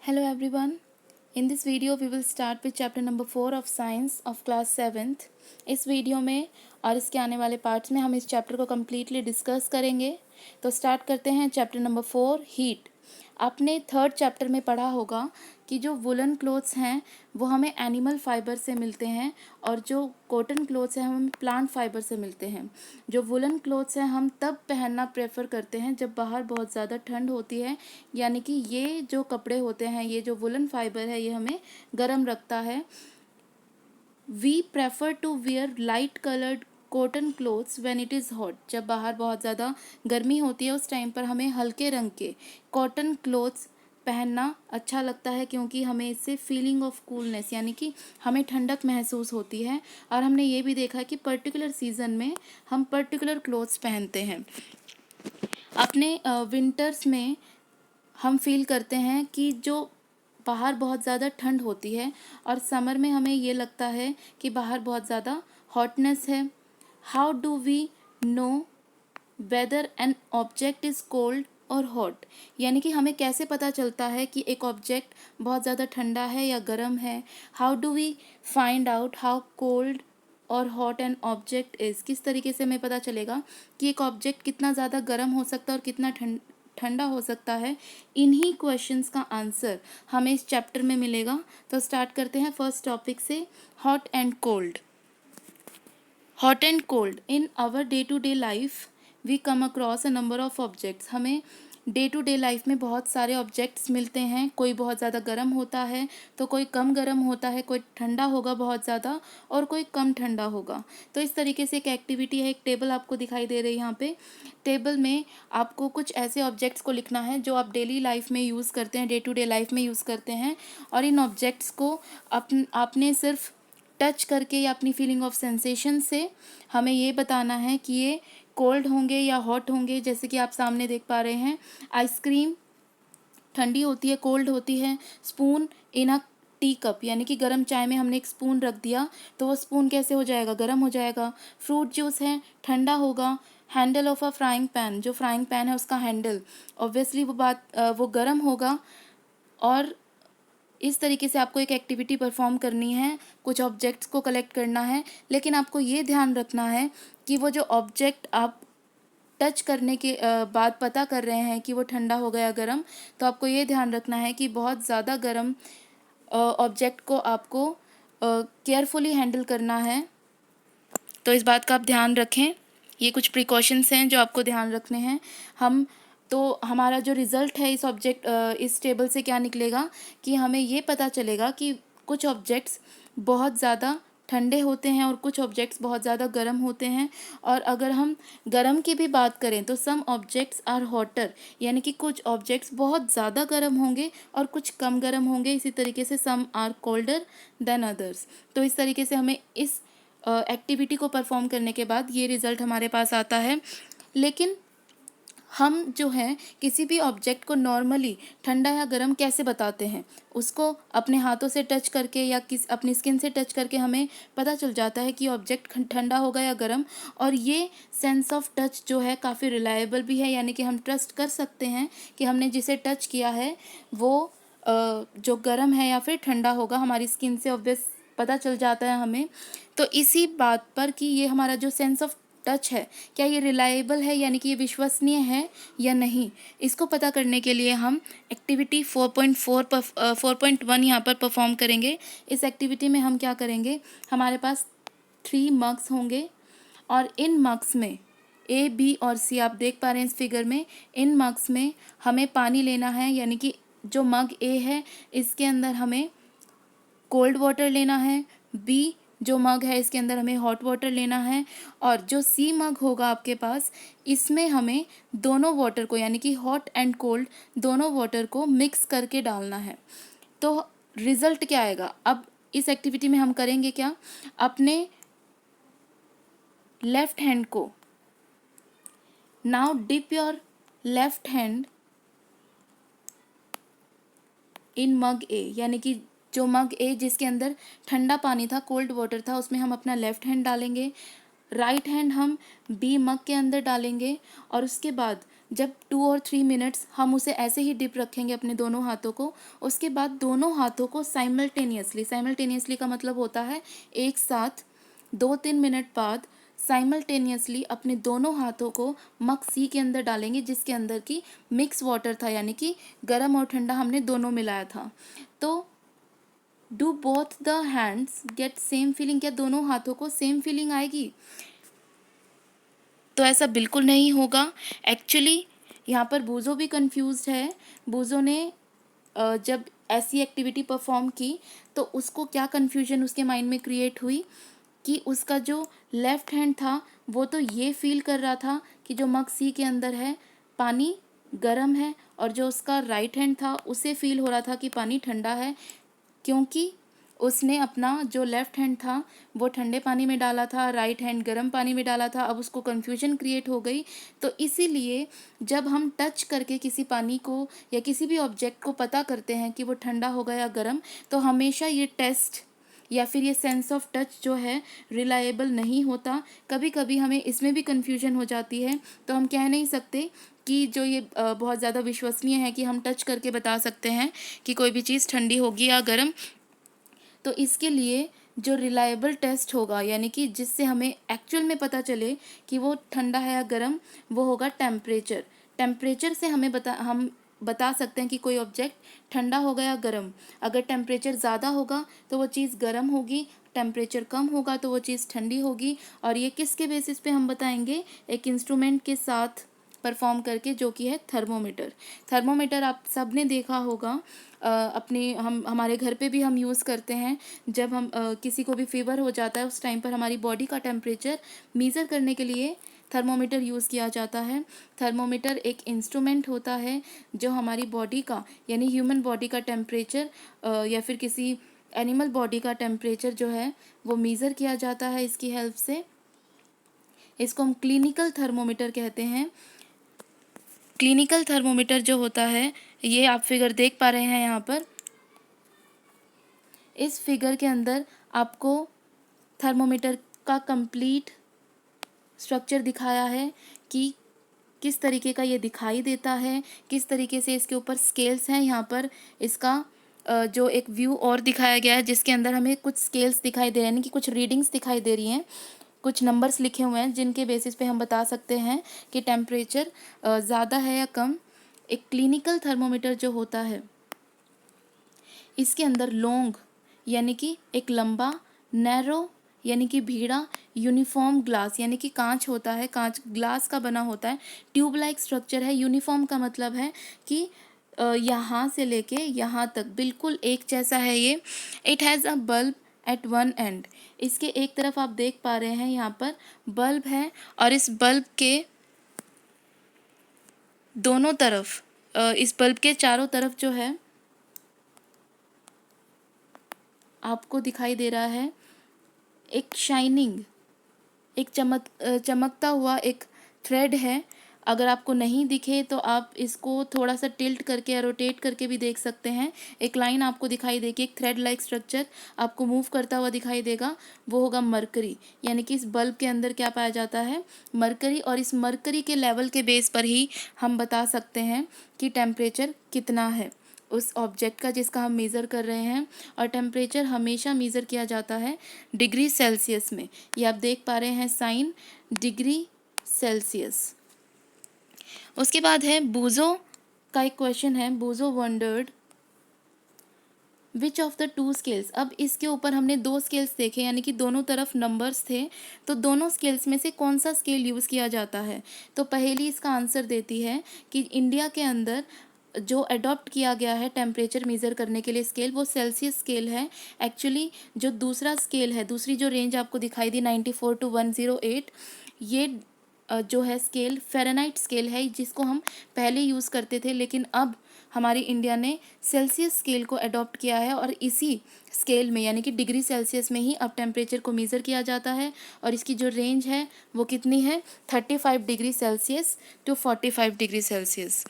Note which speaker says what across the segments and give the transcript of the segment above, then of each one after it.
Speaker 1: Hello everyone. In this video we will start with chapter number 4 of science of class 7th. इस video में और इसके आने वाले पार्ट्स में हम इस चैप्टर को कम्प्लीटली डिस्कस करेंगे। तो स्टार्ट करते हैं चैप्टर नंबर 4 हीट। आपने थर्ड चैप्टर में पढ़ा होगा कि जो वुलन क्लोथ्स हैं वो हमें एनिमल फाइबर से मिलते हैं और जो कॉटन क्लोथ्स हैं हमें प्लांट फाइबर से मिलते हैं। जो वुलन क्लोथ्स हैं हम तब पहनना प्रेफर करते हैं जब बाहर बहुत ज़्यादा ठंड होती है, यानी कि ये जो कपड़े होते हैं, ये जो वुलन फाइबर है ये हमें गर्म रखता है। We prefer to wear light coloured cotton clothes when it is hot. जब बाहर बहुत ज़्यादा गर्मी होती है उस टाइम पर हमें हल्के रंग के कॉटन क्लोथ्स पहनना अच्छा लगता है, क्योंकि हमें इससे फीलिंग ऑफ कूलनेस यानी कि हमें ठंडक महसूस होती है। और हमने ये भी देखा कि पर्टिकुलर सीज़न में हम पर्टिकुलर क्लोथ्स पहनते हैं। अपने विंटर्स में हम फील करते हैं कि जो बाहर बहुत ज़्यादा ठंड होती है और समर में हमें ये लगता है कि बाहर बहुत ज़्यादा हॉटनेस है। How do we know whether an object is cold और हॉट, यानी कि हमें कैसे पता चलता है कि एक ऑब्जेक्ट बहुत ज़्यादा ठंडा है या गर्म है। How do we find out how cold और हॉट एन ऑब्जेक्ट इज़, किस तरीके से हमें पता चलेगा कि एक ऑब्जेक्ट कितना ज़्यादा गर्म हो सकता है और कितना ठंडा हो सकता है। इन्हीं क्वेश्चंस का आंसर हमें इस चैप्टर में मिलेगा। तो स्टार्ट करते हैं फर्स्ट टॉपिक से, hot and cold. Hot and cold in our day to day life we come across a number of objects. हमें डे टू डे लाइफ में बहुत सारे ऑब्जेक्ट्स मिलते हैं। कोई बहुत ज़्यादा गर्म होता है तो कोई कम गर्म होता है, कोई ठंडा होगा बहुत ज़्यादा और कोई कम ठंडा होगा। तो इस तरीके से एक एक्टिविटी है, एक टेबल आपको दिखाई दे रही है यहाँ पे। टेबल में आपको कुछ ऐसे ऑब्जेक्ट्स को लिखना है जो आप डेली लाइफ में यूज़ करते हैं, डे टू डे लाइफ में यूज़ करते हैं। और इन ऑब्जेक्ट्स को आपने सिर्फ टच करके या अपनी फीलिंग ऑफ सेंसेशन से हमें ये बताना है कि ये कोल्ड होंगे या हॉट होंगे। जैसे कि आप सामने देख पा रहे हैं, आइसक्रीम ठंडी होती है, कोल्ड होती है। Spoon in a tea cup, यानी कि गर्म चाय में हमने एक स्पून रख दिया तो वो स्पून कैसे हो जाएगा, गर्म हो जाएगा। फ्रूट जूस है, ठंडा होगा। Handle of a frying pan, जो फ्राइंग पैन है उसका हैंडल ऑब्वियसली वो गर्म होगा। और इस तरीके से आपको एक एक्टिविटी परफॉर्म करनी है, कुछ ऑब्जेक्ट्स को कलेक्ट करना है। लेकिन आपको ये ध्यान रखना है कि वो जो ऑब्जेक्ट आप टच करने के बाद पता कर रहे हैं कि वो ठंडा हो गया गर्म, तो आपको ये ध्यान रखना है कि बहुत ज़्यादा गर्म ऑब्जेक्ट को आपको केयरफुली हैंडल करना है। तो इस बात का आप ध्यान रखें। ये कुछ प्रिकॉशंस हैं जो आपको ध्यान रखने हैं। हमारा जो रिज़ल्ट है इस टेबल से क्या निकलेगा कि हमें ये पता चलेगा कि कुछ ऑब्जेक्ट्स बहुत ज़्यादा ठंडे होते हैं और कुछ ऑब्जेक्ट्स बहुत ज़्यादा गर्म होते हैं। और अगर हम गर्म की भी बात करें तो सम ऑब्जेक्ट्स आर हॉटर, यानी कि कुछ ऑब्जेक्ट्स बहुत ज़्यादा गर्म होंगे और कुछ कम गर्म होंगे। इसी तरीके से some are colder than others. तो इस तरीके से हमें इस एक्टिविटी को परफॉर्म करने के बाद ये रिज़ल्ट हमारे पास आता है। लेकिन हम जो है किसी भी ऑब्जेक्ट को नॉर्मली ठंडा या गर्म कैसे बताते हैं, उसको अपने हाथों से टच करके या अपनी स्किन से टच करके हमें पता चल जाता है कि ऑब्जेक्ट ठंडा होगा या गर्म। और ये सेंस ऑफ टच जो है काफ़ी रिलायबल भी है, यानी कि हम ट्रस्ट कर सकते हैं कि हमने जिसे टच किया है वो जो गर्म है या फिर ठंडा होगा। हमारी स्किन से ऑब्वियस पता चल जाता है हमें। तो इसी बात पर कि ये हमारा जो सेंस ऑफ टच है, क्या ये रिलायबल है, यानी कि ये विश्वसनीय है या नहीं, इसको पता करने के लिए हम एक्टिविटी 4.1 यहाँ पर परफॉर्म करेंगे। इस एक्टिविटी में हम क्या करेंगे, हमारे पास 3 मग्स होंगे और इन मग्स में ए, बी और सी आप देख पा रहे हैं इस फिगर में। इन मग्स में हमें पानी लेना है, यानी कि जो मग ए है इसके अंदर हमें कोल्ड वाटर लेना है। बी जो मग है इसके अंदर हमें हॉट वाटर लेना है। और जो सी मग होगा आपके पास, इसमें हमें दोनों वाटर को, यानी कि हॉट एंड कोल्ड दोनों वाटर को मिक्स करके डालना है। तो रिज़ल्ट क्या आएगा, अब इस एक्टिविटी में हम करेंगे क्या, अपने लेफ्ट हैंड को, now dip your left hand in mug A, यानी कि जो मग ए जिसके अंदर ठंडा पानी था, कोल्ड वाटर था, उसमें हम अपना लेफ्ट हैंड डालेंगे। राइट हैंड हम बी मग के अंदर डालेंगे और उसके बाद जब 2 और 3 मिनट्स हम उसे ऐसे ही डिप रखेंगे अपने दोनों हाथों को, उसके बाद दोनों हाथों को साइमल्टेनियसली का मतलब होता है एक साथ 2-3 मिनट बाद साइमल्टेनियसली अपने दोनों हाथों को मग सी के अंदर डालेंगे, जिसके अंदर की मिक्स वाटर था, यानी कि गर्म और ठंडा हमने दोनों मिलाया था। तो do both the hands get same feeling, क्या दोनों हाथों को सेम फीलिंग आएगी? तो ऐसा बिल्कुल नहीं होगा। एक्चुअली यहाँ पर बूजो भी कंफ्यूज्ड है। बूजो ने जब ऐसी एक्टिविटी परफॉर्म की तो उसको क्या कन्फ्यूजन उसके माइंड में क्रिएट हुई कि उसका जो लेफ्ट हैंड था वो तो ये फील कर रहा था कि जो मग सी के अंदर है पानी गर्म है, और जो उसका राइट हैंड था उसे फील हो रहा था कि पानी ठंडा है, क्योंकि उसने अपना जो लेफ़्ट हैंड था वो ठंडे पानी में डाला था, राइट हैंड गर्म पानी में डाला था। अब उसको कन्फ्यूजन क्रिएट हो गई। तो इसीलिए जब हम टच करके किसी पानी को या किसी भी ऑब्जेक्ट को पता करते हैं कि वो ठंडा होगा या गर्म, तो हमेशा ये टेस्ट या फिर ये सेंस ऑफ टच जो है रिलायबल नहीं होता। कभी कभी हमें इसमें भी कन्फ्यूजन हो जाती है। तो हम कह नहीं सकते कि जो ये बहुत ज़्यादा विश्वसनीय है कि हम टच करके बता सकते हैं कि कोई भी चीज़ ठंडी होगी या गर्म। तो इसके लिए जो रिलायबल टेस्ट होगा, यानी कि जिससे हमें एक्चुअल में पता चले कि वो ठंडा है या गर्म, वो होगा टेम्परेचर। टेम्परेचर से हम बता सकते हैं कि कोई ऑब्जेक्ट ठंडा होगा या गर्म। अगर टेम्परेचर ज़्यादा होगा तो वो चीज़ गर्म होगी, टेम्परेचर कम होगा तो वो चीज़ ठंडी होगी। और ये किसके बेसिस पे हम बताएंगे? एक इंस्ट्रूमेंट के साथ परफॉर्म करके, जो कि है थर्मोमीटर। थर्मोमीटर आप सब ने देखा होगा। अपने हमारे घर पे भी हम यूज़ करते हैं। जब हम किसी को भी फीवर हो जाता है उस टाइम पर हमारी बॉडी का टेम्परेचर मेज़र करने के लिए थर्मोमीटर यूज़ किया जाता है। थर्मोमीटर एक इंस्ट्रूमेंट होता है जो हमारी बॉडी का, यानी ह्यूमन बॉडी का टेम्परेचर या फिर किसी एनिमल बॉडी का टेम्परेचर जो है वो मेज़र किया जाता है इसकी हेल्प से। इसको हम क्लिनिकल थर्मोमीटर कहते हैं। क्लिनिकल थर्मोमीटर जो होता है, ये आप फिगर देख पा रहे हैं यहाँ पर। इस फिगर के अंदर आपको थर्मोमीटर का कंप्लीट स्ट्रक्चर दिखाया है कि किस तरीके का ये दिखाई देता है, किस तरीके से इसके ऊपर स्केल्स हैं। यहाँ पर इसका जो एक व्यू और दिखाया गया है जिसके अंदर हमें कुछ स्केल्स दिखाई दे रहे हैं, यानी कि कुछ रीडिंग्स दिखाई दे रही हैं, कुछ नंबर्स लिखे हुए हैं जिनके बेसिस पे हम बता सकते हैं कि टेम्परेचर ज़्यादा है या कम। एक क्लिनिकल थर्मोमीटर जो होता है इसके अंदर लॉन्ग यानी कि एक लंबा, नैरो यानी कि भीड़ा, यूनिफॉर्म ग्लास यानी कि कांच होता है, कांच ग्लास का बना होता है, ट्यूब लाइक स्ट्रक्चर है। यूनिफॉर्म का मतलब है कि यहाँ से लेके यहाँ तक बिल्कुल एक जैसा है ये। It has a bulb at one end. इसके एक तरफ आप देख पा रहे हैं यहाँ पर बल्ब है, और इस बल्ब के दोनों तरफ, इस बल्ब के चारों तरफ जो है आपको दिखाई दे रहा है एक शाइनिंग, एक चमकता हुआ एक थ्रेड है। अगर आपको नहीं दिखे तो आप इसको थोड़ा सा टिल्ट करके या रोटेट करके भी देख सकते हैं। एक लाइन आपको दिखाई देगी, एक थ्रेड लाइक स्ट्रक्चर आपको मूव करता हुआ दिखाई देगा, वो होगा मरकरी। यानी कि इस बल्ब के अंदर क्या पाया जाता है? मरकरी। और इस मरकरी के लेवल के बेस पर ही हम बता सकते हैं कि टेम्परेचर कितना है उस ऑब्जेक्ट का जिसका हम मेज़र कर रहे हैं। और टेम्परेचर हमेशा मेज़र किया जाता है डिग्री सेल्सियस में। ये आप देख पा रहे हैं साइन, डिग्री सेल्सियस। उसके बाद है बूजो का एक क्वेश्चन है। Bojo wondered which of the two scales. अब इसके ऊपर हमने दो स्केल्स देखे, यानी कि दोनों तरफ नंबर्स थे, तो दोनों स्केल्स में से कौन सा स्केल यूज़ किया जाता है? तो पहेली इसका आंसर देती है कि इंडिया के अंदर जो अडॉप्ट किया गया है टेम्परेचर मेज़र करने के लिए स्केल, वो सेल्सियस स्केल है। एक्चुअली जो दूसरा स्केल है, दूसरी जो रेंज आपको दिखाई दी 94 to 108, ये जो है स्केल फ़ारेनहाइट स्केल है, जिसको हम पहले यूज़ करते थे, लेकिन अब हमारी इंडिया ने सेल्सियस स्केल को अडॉप्ट किया है। और इसी स्केल में यानी कि डिग्री सेल्सियस में ही अब टेम्परेचर को मेज़र किया जाता है। और इसकी जो रेंज है वो कितनी है? 35 degree Celsius to 45 degree Celsius.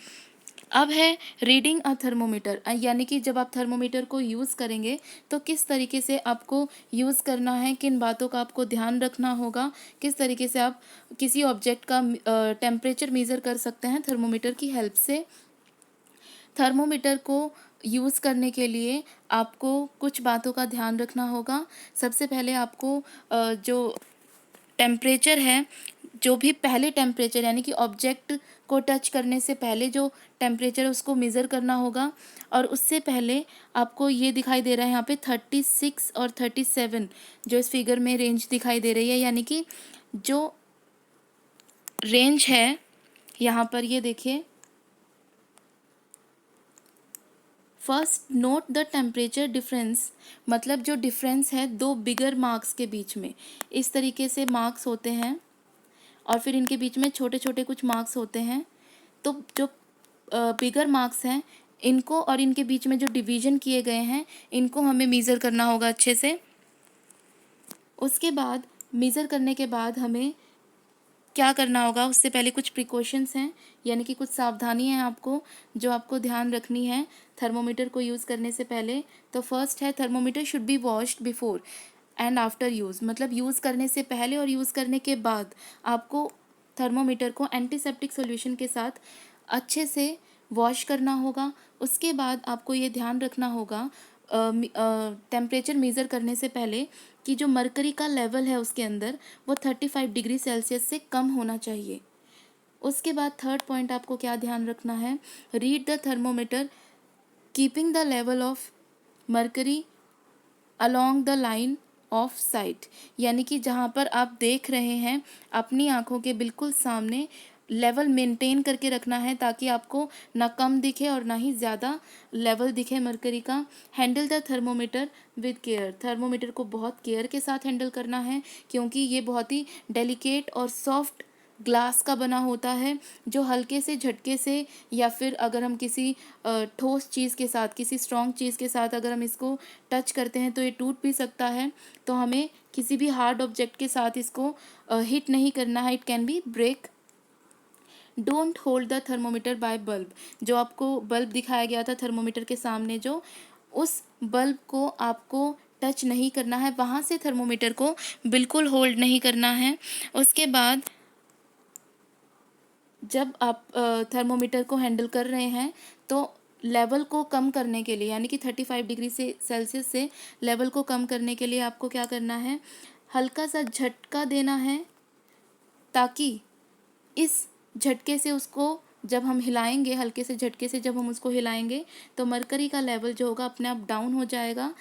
Speaker 1: अब है रीडिंग अ थर्मोमीटर, यानी कि जब आप थर्मोमीटर को यूज़ करेंगे तो किस तरीके से आपको यूज़ करना है, किन बातों का आपको ध्यान रखना होगा, किस तरीके से आप किसी ऑब्जेक्ट का टेम्परेचर मेज़र कर सकते हैं थर्मोमीटर की हेल्प से। थर्मोमीटर को यूज़ करने के लिए आपको कुछ बातों का ध्यान रखना होगा। सबसे पहले आपको जो टेम्परेचर है, जो भी पहले टेम्परेचर यानी कि ऑब्जेक्ट को टच करने से पहले जो टेम्परेचर है उसको मेज़र करना होगा। और उससे पहले आपको ये दिखाई दे रहा है यहाँ पे 36 और 37 जो इस फिगर में रेंज दिखाई दे रही है, यानी कि जो रेंज है यहाँ पर ये देखिए। First note the temperature difference, मतलब जो डिफरेंस है दो बिगर मार्क्स के बीच में, इस तरीके से मार्क्स होते हैं और फिर इनके बीच में छोटे छोटे कुछ मार्क्स होते हैं। तो जो बिगर मार्क्स हैं इनको और इनके बीच में जो डिवीज़न किए गए हैं इनको हमें मेज़र करना होगा अच्छे से। उसके बाद मेज़र करने के बाद हमें क्या करना होगा, उससे पहले कुछ प्रिकॉशंस हैं, यानी कि कुछ सावधानी है आपको जो आपको ध्यान रखनी है थर्मोमीटर को यूज़ करने से पहले। तो फर्स्ट है thermometer should be washed before and after use, मतलब यूज़ करने से पहले और यूज़ करने के बाद आपको थर्मोमीटर को एंटीसेप्टिक सॉल्यूशन के साथ अच्छे से वॉश करना होगा। उसके बाद आपको ये ध्यान रखना होगा टेम्परेचर मेज़र करने से पहले कि जो मरकरी का लेवल है उसके अंदर वो 35 डिग्री सेल्सियस से कम होना चाहिए। उसके बाद थर्ड पॉइंट आपको क्या ध्यान रखना है, read the thermometer keeping the level of mercury along the line of site, यानी कि जहाँ पर आप देख रहे हैं अपनी आँखों के बिल्कुल सामने लेवल मेंटेन करके रखना है ताकि आपको ना कम दिखे और ना ही ज़्यादा लेवल दिखे मरकरी का। Handle the thermometer with care, thermometer को बहुत केयर के साथ हैंडल करना है क्योंकि ये बहुत ही डेलिकेट और सॉफ्ट ग्लास का बना होता है जो हल्के से झटके से या फिर अगर हम किसी ठोस चीज़ के साथ, किसी स्ट्रॉन्ग चीज़ के साथ अगर हम इसको टच करते हैं तो ये टूट भी सकता है। तो हमें किसी भी हार्ड ऑब्जेक्ट के साथ इसको हिट नहीं करना है, it can be break. Don't hold the thermometer by bulb, जो आपको बल्ब दिखाया गया था थर्मोमीटर के सामने, जो उस बल्ब को आपको टच नहीं करना है, वहाँ से थर्मोमीटर को बिल्कुल होल्ड नहीं करना है। उसके बाद जब आप थर्मोमीटर को हैंडल कर रहे हैं तो लेवल को कम करने के लिए, यानी कि 35 डिग्री से सेल्सियस से लेवल को कम करने के लिए आपको क्या करना है, हल्का सा झटका देना है ताकि इस झटके से उसको जब हम हिलाएंगे, हल्के से झटके से जब हम उसको हिलाएंगे तो मरकरी का लेवल जो होगा अपने आप डाउन हो जाएगा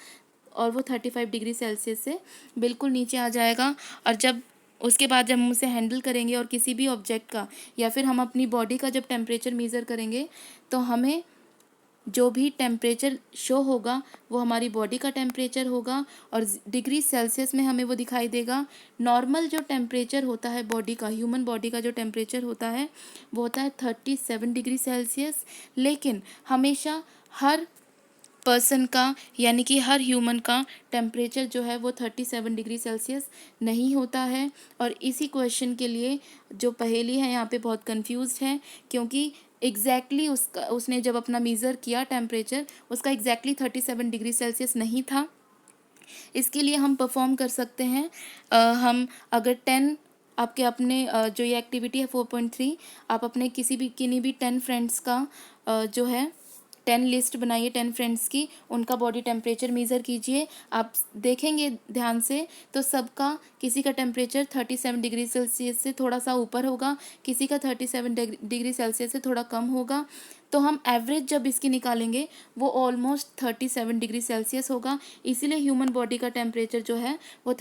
Speaker 1: और वो 35 डिग्री सेल्सियस से बिल्कुल नीचे आ जाएगा। और जब उसके बाद जब हम उसे हैंडल करेंगे और किसी भी ऑब्जेक्ट का या फिर हम अपनी बॉडी का जब टेम्परेचर मेज़र करेंगे तो हमें जो भी टेम्परेचर शो होगा वो हमारी बॉडी का टेम्परेचर होगा और डिग्री सेल्सियस में हमें वो दिखाई देगा। नॉर्मल जो टेम्परेचर होता है बॉडी का, ह्यूमन बॉडी का जो टेम्परेचर होता है वो होता है 37 डिग्री सेल्सियस, लेकिन हमेशा हर पर्सन का यानी कि हर ह्यूमन का टेम्परेचर जो है वो 37 डिग्री सेल्सियस नहीं होता है। और इसी क्वेश्चन के लिए जो पहेली है यहाँ पे बहुत कंफ्यूज्ड है क्योंकि उसका उसने जब अपना मेज़र किया टेम्परेचर उसका 37 डिग्री सेल्सियस नहीं था। इसके लिए हम परफॉर्म कर सकते हैं, हम अगर 10 आपके अपने जो ये एक्टिविटी है 4.3, आप अपने किन्हीं भी 10 फ्रेंड्स का जो है 10 लिस्ट बनाइए 10 फ्रेंड्स की, उनका बॉडी टेम्परेचर मेज़र कीजिए। आप देखेंगे ध्यान से तो सबका, किसी का टेम्परेचर 37 डिग्री सेल्सियस से थोड़ा सा ऊपर होगा, किसी का 37 डिग्री सेल्सियस से थोड़ा कम होगा। तो हम एवरेज जब इसकी निकालेंगे वो ऑलमोस्ट 37 डिग्री सेल्सियस होगा। इसीलिए ह्यूमन बॉडी का टेम्परेचर जो है वो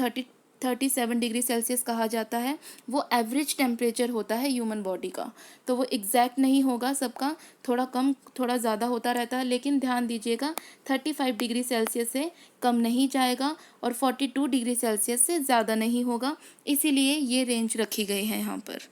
Speaker 1: 37 डिग्री सेल्सियस कहा जाता है। वो एवरेज टेम्परेचर होता है ह्यूमन बॉडी का, तो वो एग्जैक्ट नहीं होगा, सबका थोड़ा कम थोड़ा ज़्यादा होता रहता है। लेकिन ध्यान दीजिएगा 35 डिग्री सेल्सियस से कम नहीं जाएगा और 42 डिग्री सेल्सियस से ज़्यादा नहीं होगा, इसीलिए ये रेंज रखी गई है यहाँ पर।